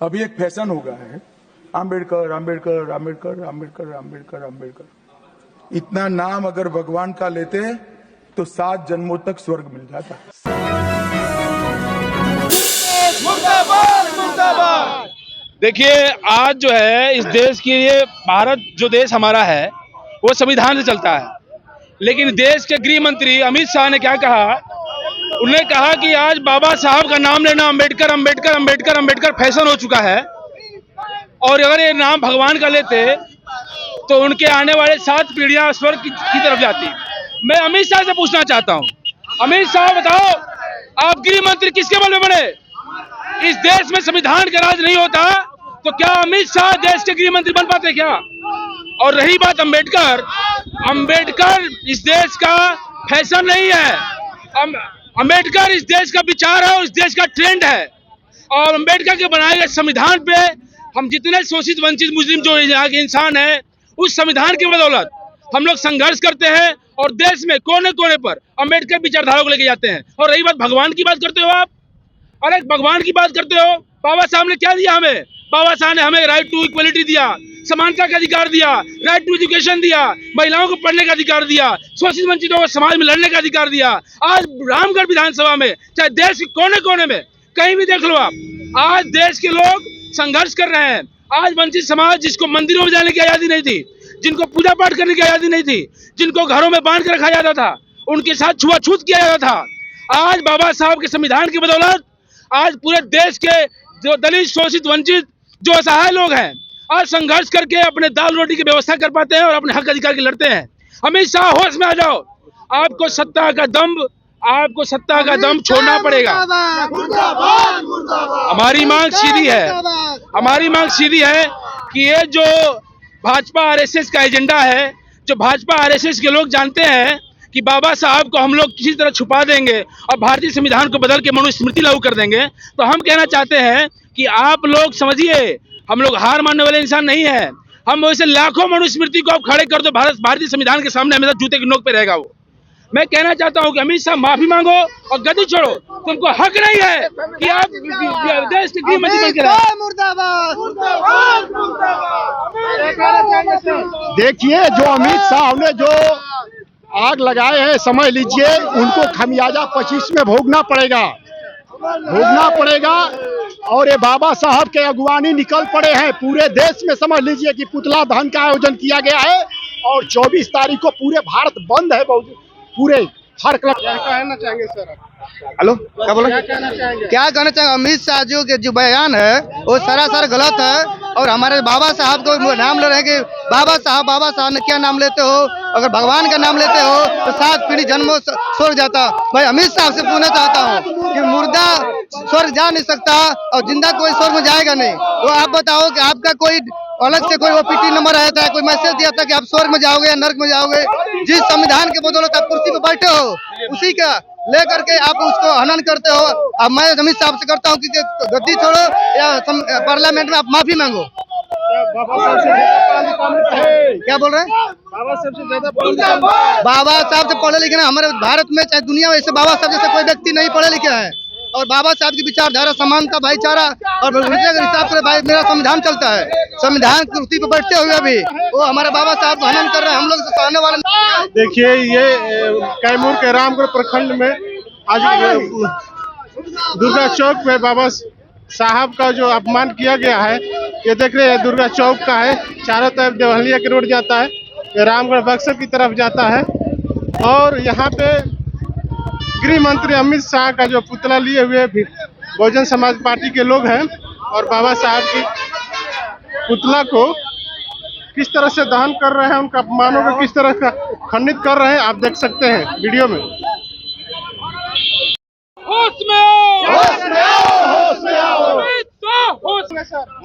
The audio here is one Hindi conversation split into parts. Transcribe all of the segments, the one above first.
अभी एक फैशन हो गया है, आम्बेडकर आम्बेडकर आम्बेडकर आम्बेडकर आम्बेडकर आम्बेडकर। इतना नाम अगर भगवान का लेते तो 7 जन्मों तक स्वर्ग मिल जाता। मुर्दाबाद मुर्दाबाद। देखिए, आज जो है इस देश के लिए, भारत जो देश हमारा है वो संविधान से चलता है, लेकिन देश के गृह मंत्री अमित शाह ने क्या कहा? उन्होंने कहा कि आज बाबा साहब का नाम लेना अम्बेडकर अम्बेडकर अम्बेडकर अम्बेडकर फैशन हो चुका है, और अगर ये नाम भगवान का लेते तो उनके आने वाले 7 पीढ़ियां स्वर्ग की तरफ जाती। मैं अमित शाह से पूछना चाहता हूं, अमित शाह बताओ, आप गृह मंत्री किसके बल में बने? इस देश में संविधान का राज नहीं होता तो क्या अमित शाह देश के गृह मंत्री बन पाते क्या? और रही बात अम्बेडकर, अम्बेडकर इस देश का फैशन नहीं है। अम्बेडकर इस देश का विचार है और इस देश का ट्रेंड है। और अम्बेडकर के बनाए गए संविधान पे हम जितने शोषित वंचित मुस्लिम जो यहाँ के इंसान है, उस संविधान की बदौलत हम लोग संघर्ष करते हैं और देश में कोने कोने पर अम्बेडकर विचारधारा को लेके जाते हैं। और रही बात भगवान की बात करते हो आप, अरे भगवान की बात करते हो, बाबा साहब ने क्या दिया हमें? बाबा साहब ने हमें राइट टू इक्वलिटी दिया, समानता का अधिकार दिया, राइट टू एजुकेशन दिया, महिलाओं को पढ़ने का अधिकार दिया, शोषित वंचितों को समाज में लड़ने का अधिकार दिया। आज रामगढ़ विधानसभा में, चाहे देश के कोने कोने में कहीं भी देख लो आप, आज देश के लोग संघर्ष कर रहे हैं। आज वंचित समाज, जिसको मंदिरों में जाने की आजादी नहीं थी, जिनको पूजा पाठ करने की आजादी नहीं थी, जिनको घरों में बांध कर रखा जाता था, उनके साथ छुआछूत किया जाता था, आज बाबा साहब के संविधान की बदौलत आज पूरे देश के जो दलित, शोषित, वंचित, जो असहाय लोग हैं, आज संघर्ष करके अपने दाल रोटी की व्यवस्था कर पाते हैं और अपने हक अधिकार की लड़ते हैं। अमित शाह, होश में आ जाओ, आपको सत्ता का दम छोड़ना पड़ेगा। हमारी मांग सीधी है कि ये जो भाजपा आरएसएस का एजेंडा है, जो भाजपा आरएसएस के लोग जानते हैं कि बाबा साहब को हम लोग किसी तरह छुपा देंगे और भारतीय संविधान को बदल के मनुस्मृति लागू कर देंगे, तो हम कहना चाहते हैं कि आप लोग समझिए, हम लोग हार मानने वाले इंसान नहीं है। हम वैसे लाखों मनुस्मृति को आप खड़े कर दो, भारतीय संविधान के सामने हमेशा जूते की नोक पे रहेगा वो। मैं कहना चाहता हूं कि अमित शाह, माफी मांगो और गद्दी छोड़ो। तुमको हक नहीं है कि आप देश के गृह मंत्री बनकर देखिए, जो अमित शाह ने जो आग लगाए हैं, समझ लीजिए उनको खमियाजा 25 में भोगना पड़ेगा। और ये बाबा साहब के अगुवानी निकल पड़े हैं पूरे देश में। समझ लीजिए कि पुतला दहन का आयोजन किया गया है और 24 तारीख को पूरे भारत बंद है, पूरे हर क्लब। क्या कहना चाहेंगे सर? हेलो, क्या बोले? क्या कहना चाहेंगे? अमित शाह जी के जो बयान है वो सरासर गलत है। और हमारे बाबा साहब को नाम ले रहे हैं कि बाबा साहब ने क्या नाम लेते हो? अगर भगवान का नाम लेते हो तो 7 पीढ़ी जन्मों स्वर्ग जाता। भाई अमित शाह से पूछना चाहता हूँ कि मुर्दा स्वर्ग जा नहीं सकता और जिंदा कोई स्वर्ग में जाएगा नहीं। तो आप बताओ कि आपका कोई अलग से कोई ओपीटी नंबर आया था, कोई मैसेज दिया था कि आप स्वर्ग में जाओगे या नर्क में जाओगे? जिस संविधान के बदौलत आप कुर्सी पे बैठे हो, उसी का लेकर के आप उसको हनन करते हो। अब मैं अमित साहब से करता हूँ कि गद्दी छोड़ो या पार्लियामेंट में आप माफी मांगो। क्या बोल रहे हैं? बाबा साहब से पढ़े लिखे ना हमारे भारत में, चाहे दुनिया में, ऐसे बाबा साहब जैसे कोई व्यक्ति नहीं पढ़े लिखे है। और बाबा साहब की विचारधारा समानता, भाईचारा और के हिसाब से भाई मेरा संविधान चलता है। संविधान की कुर्सी पर बैठते हुए भी वो हमारे बाबा साहब को हनन कर रहे हैं। हम लोग से आने वाले देखिए, ये कैमूर के रामगढ़ प्रखंड में आज दुर्गा चौक पे बाबा साहब का जो अपमान किया गया है, ये देख रहे हैं दुर्गा चौक का है। चारों तरफ देवहलिया के रोड जाता है, ये रामगढ़ बक्सर की तरफ जाता है। और यहाँ पे गृह मंत्री अमित शाह का जो पुतला लिए हुए बहुजन समाज पार्टी के लोग हैं और बाबा साहब की पुतला को किस तरह से दहन कर रहे हैं, उनका अपमानों को किस तरह का खंडित कर रहे हैं, आप देख सकते हैं वीडियो में।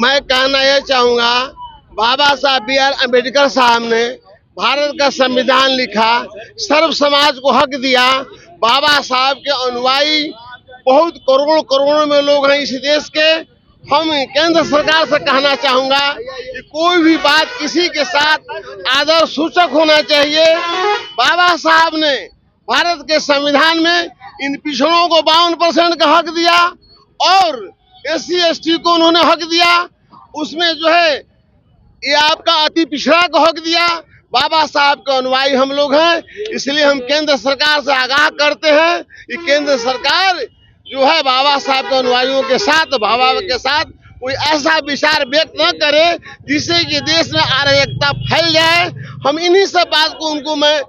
मैं कहना यह चाहूँगा, बाबा साहब B.R. अम्बेडकर साहब ने भारत का संविधान लिखा, सर्व समाज को हक दिया। बाबा साहब के अनुयायी बहुत करोड़ों में लोग हैं इस देश के। हम केंद्र सरकार से कहना चाहूँगा कि कोई भी बात किसी के साथ आदर सूचक होना चाहिए। बाबा साहब ने भारत के संविधान में इन पिछड़ों को 52% का हक दिया और SC ST को उन्होंने हक दिया, उसमें जो है ये आपका अति पिछड़ा को हक दिया। बाबा साहब के अनुयायी हम लोग हैं, इसलिए हम केंद्र सरकार से आगाह करते हैं कि केंद्र सरकार जो है बाबा साहब के अनुयायियों के साथ, बाबा के साथ कोई ऐसा विचार व्यक्त न करे जिससे कि देश में अराजकता फैल जाए। हम इन्हीं सब बात को उनको मैं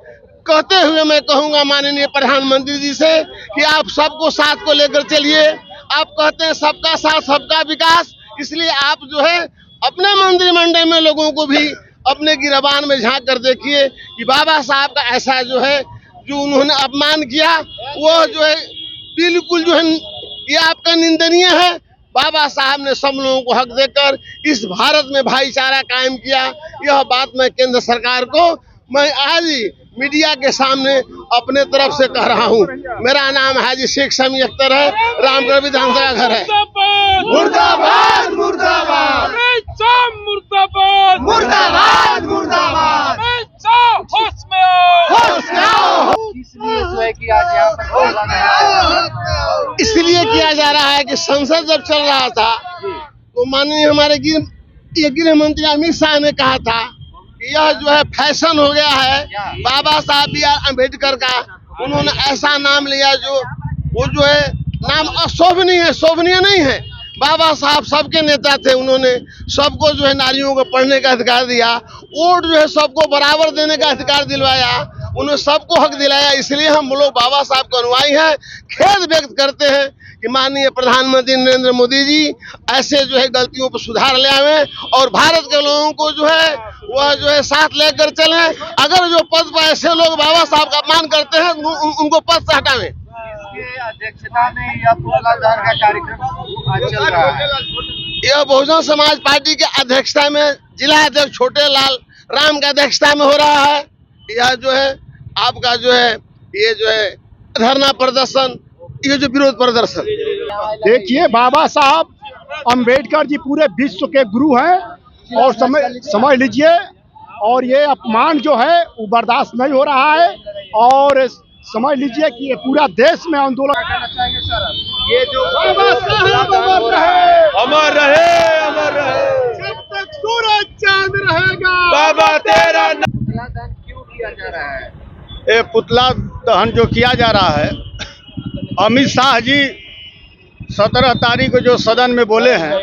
कहते हुए मैं कहूंगा माननीय प्रधानमंत्री जी से कि आप सबको साथ को लेकर चलिए। आप कहते हैं सबका साथ सबका विकास, इसलिए आप जो है अपने मंत्रिमंडल में लोगों को भी अपने गिरबान में झांक कर देखिए कि बाबा साहब का ऐसा जो है जो उन्होंने अपमान किया वो जो है बिल्कुल जो है ये आपका निंदनीय है। बाबा साहब ने सब लोगों को हक देकर इस भारत में भाईचारा कायम किया। यह बात मैं केंद्र सरकार को मैं आज मीडिया के सामने अपने तरफ से कह रहा हूँ। मेरा नाम हाजी शेख शमी अख्तर है, रामगढ़ विधानसभा घर है। मुर्दाबाद मुर्दाबाद मुर्दाबाद मुर्दाबाद मुर्दाबाद होश में आओ। इसलिए जो है कि आज यहाँ पर इसलिए किया जा रहा है कि संसद जब चल रहा था तो माननीय हमारे गृह मंत्री अमित शाह ने कहा था कि यह जो है फैशन हो गया है बाबा साहब B.R. अम्बेडकर का। उन्होंने ऐसा नाम लिया जो वो जो है नाम अशोभनीय है, शोभनीय नहीं है। बाबा साहब सबके नेता थे, उन्होंने सबको जो है नारियों को पढ़ने का अधिकार दिया, वोट जो है सबको बराबर देने का अधिकार दिलवाया, उन्होंने सबको हक दिलाया। इसलिए हम लोग बाबा साहब के अनुयायी हैं। खेद व्यक्त करते हैं कि माननीय प्रधानमंत्री नरेंद्र मोदी जी ऐसे जो है गलतियों पर सुधार ले आवे और भारत के लोगों को जो है वह जो है साथ लेकर चलें। अगर जो पद पर ऐसे लोग बाबा साहब का अपमान करते हैं उनको पद से हटावें। अध्यक्षता में यह पुतला दहन का कार्यक्रम आज चल रहा है। यह बहुजन समाज पार्टी के अध्यक्षता में जिला अध्यक्ष छोटे लाल राम के अध्यक्षता में हो रहा है। यह जो है आपका जो है ये जो है धरना प्रदर्शन, ये जो विरोध प्रदर्शन। देखिए बाबा साहब अंबेडकर जी पूरे विश्व के गुरु हैं और समझ लीजिए, और ये अपमान जो है वो बर्दाश्त नहीं हो रहा है और समझ लीजिए कि ये पूरा देश में आंदोलन। ये जो बाबा साहब अमर रहे जब तक सूरज चांद रहेगा बाबा तेरा पुतला दहन क्यों किया जा रहा है? ये पुतला दहन जो किया जा रहा है, अमित शाह जी 17 तारीख को जो सदन में बोले हैं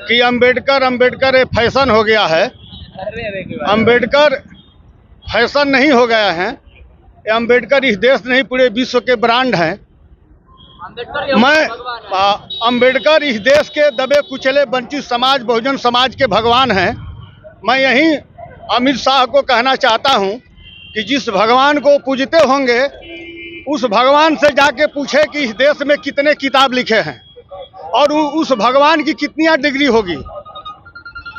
कि अंबेडकर ये फैशन हो गया है। अंबेडकर फैशन नहीं हो गया है, ये अंबेडकर इस देश नहीं पूरे विश्व के ब्रांड हैं। अंबेडकर इस देश के दबे कुचले वंचित समाज बहुजन समाज के भगवान हैं। मैं यही अमित शाह को कहना चाहता हूं कि जिस भगवान को पूजते होंगे उस भगवान से जाके पूछे कि इस देश में कितने किताब लिखे हैं और उस भगवान की कितनी डिग्री होगी।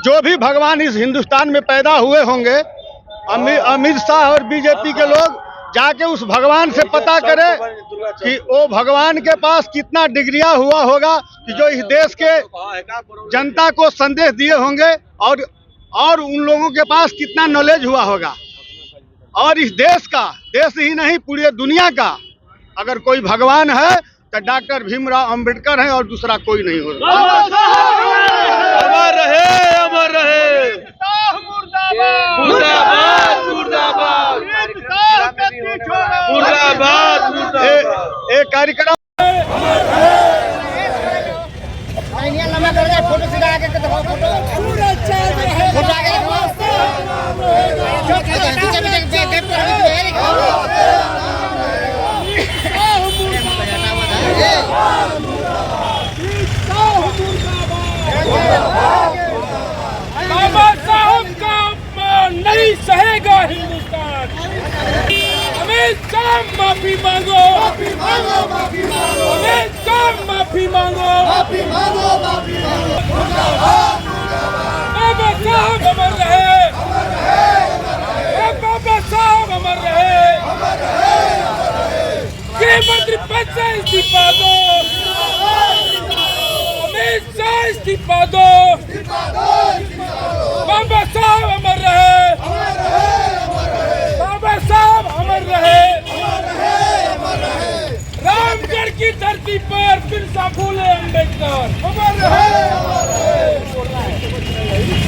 जो भी भगवान इस हिंदुस्तान में पैदा हुए होंगे, अमित शाह और बीजेपी के लोग जाके उस भगवान से पता करें कि वो भगवान के पास कितना डिग्रियां हुआ होगा कि जो इस देश के जनता को संदेश दिए होंगे और उन लोगों के पास कितना नॉलेज हुआ होगा। और इस देश ही नहीं पूरी दुनिया का अगर कोई भगवान है तो डॉक्टर भीमराव अंबेडकर है और दूसरा कोई नहीं होगा। अमर रहे अमर रहे मुर्दाबाद मुर्दाबाद मुर्दाबाद। एक कार्यक्रम फोटो सीधा आगे के दिखाओ, फोटो आगे बाबा साहब का अपमान नहीं सहेगा हिंदुस्तान। अमित शाह माफी मांगो, माफी मांगो, माफी मांगो। अमित शाह माफी मांगो, माफी मांगो, माफी मांगो। बाबा साहब अमर रहे, बाबा साहब अमर रहे। गृह मंत्री पद से इस्तीफा दो, अमित शाह इस्तीफा दो। बाबा साहब अमर रहे, बाबा साहब अमर रहे। रामगढ़ की धरती पर बिरसा फूले अम्बेडकर अमर रहे, अमर रहे।